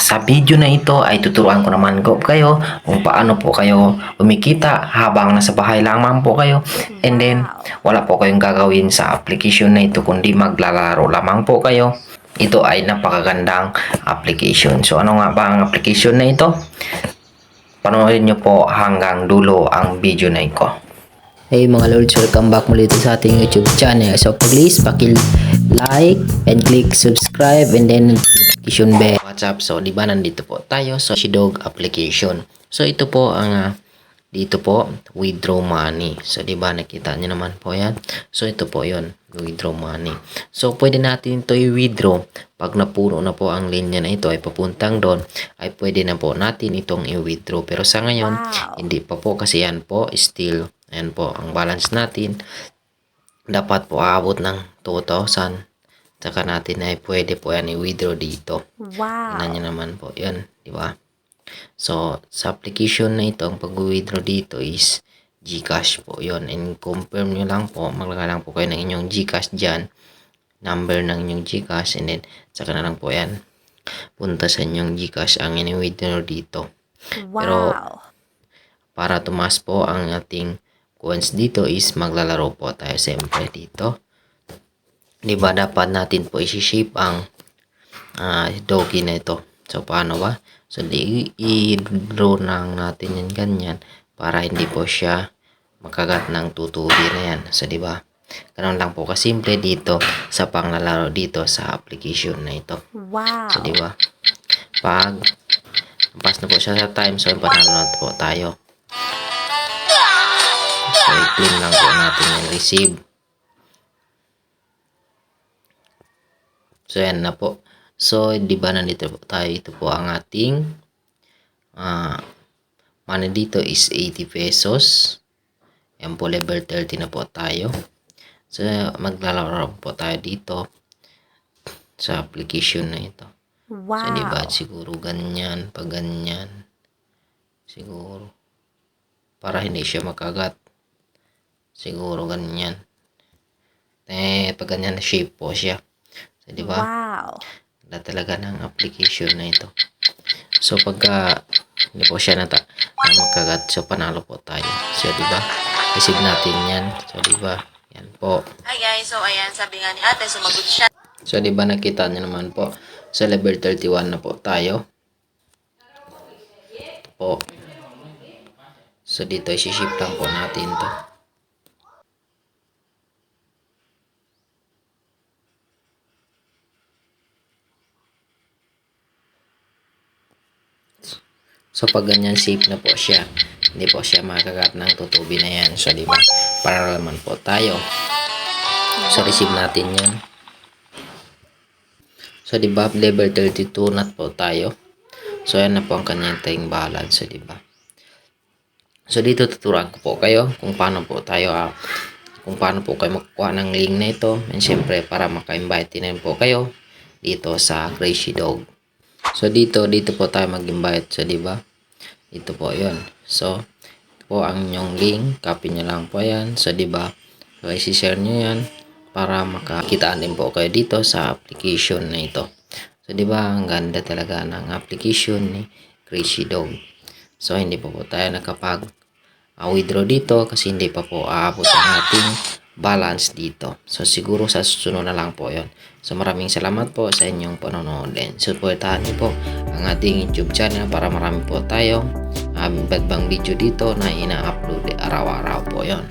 sa video na ito ay tuturuan ko naman po kayo kung paano po kayo kumikita habang nasa bahay lamang po kayo. And then, wala po kayong gagawin sa application na ito kundi maglalaro lamang po kayo. Ito ay napakagandang application. So, ano nga ba ang application na ito? Panoorin nyo po hanggang dulo ang video na ito. Hey mga lords, welcome back muli dito sa ating YouTube channel. So please paki-like and click subscribe and then notification bell. What's up? So, di ba nandito po tayo sa Shidog application. So, ito po ang dito po, withdraw money. So, di ba nakita niyo naman po yan? So, ito po yon, withdraw money. So, pwede natin ito i-withdraw. Pag napuno na po ang linya na ito ay papuntang doon, ay pwede na po natin itong i-withdraw. Pero sa ngayon, hindi pa po kasi yan po, still, ayan po, ang balance natin, dapat po aabot ng 2,000. Saka natin ay pwede po yan i-withdraw dito. Wow. Tingnan nyo naman po, yan, di ba? So, sa application na ito, ang pag-withdraw dito is GCash po yon. And confirm nyo lang po, maglagay lang po kayo ng inyong GCash dyan, number ng inyong GCash, and then saka na lang po yan punta sa inyong GCash ang ini-withdraw dito. Wow. Pero para tumaas po ang ating coins dito is maglalaro po tayo siyempre dito. Diba dapat natin po isi-shape ang doggy na ito. So paano ba? So i-draw lang natin yan ganyan para hindi po siya makagat ng tutubi na yan. So diba? Ganun lang po kasimple dito sa panglalaro dito sa application na ito. Wow. So diba? Pag pass na po siya sa time, so panalo na po tayo. So i-clean lang po natin yung receive. So yan na po. So di ba nandito po tayo, ito po ang ating money dito is 80 pesos. Yan po, level 30 na po tayo. So maglalaro po tayo dito sa application na ito. Wow. So diba siguro ganyan, pag ganyan siguro para hindi siya makagat, siguro ganyan, pag ganyan shape po siya. So diba Wow. ganda talaga ng application na ito. So pagka hindi po siya na makagat, so panalo po tayo. So diba receive natin yan. So diba yan po. Hi guys, so ayan, sabi nga ni ate, sumagot siya. So diba nakita niyo naman po sa level 31 na po tayo. Ito po. So dito isi-ship lang po natin to. So pag ganyan safe na po siya, hindi po siya makagat ng tutubi na yan. So diba para naman po tayo. So receive natin yan. So diba level 32 na po tayo. So yan na po ang kanyang time balance. So diba. So dito tuturuan ko po kayo kung paano po tayo kung paano po kayo makukuha ng link na ito. And syempre para maka-invite din po kayo dito sa Crazy Dog. So dito po tayo mag-invite. So diba? Dito po 'yon. So ito po ang inyong link, copy niyo lang po 'yan. So diba? So i-share niyo 'yan para makakitaan din po kayo dito sa application na ito. So diba? Ang ganda talaga ng application ni Crazy Dog. So hindi pa po tayo nakapag withdraw dito kasi hindi pa po aabot ang ating balance dito. So siguro sa susunod na lang po 'yon. So maraming salamat po sa inyong panonood, and supportahan niyo po ang ating YouTube channel para marami po tayong bagbang video dito na ina-upload araw-araw po 'yon.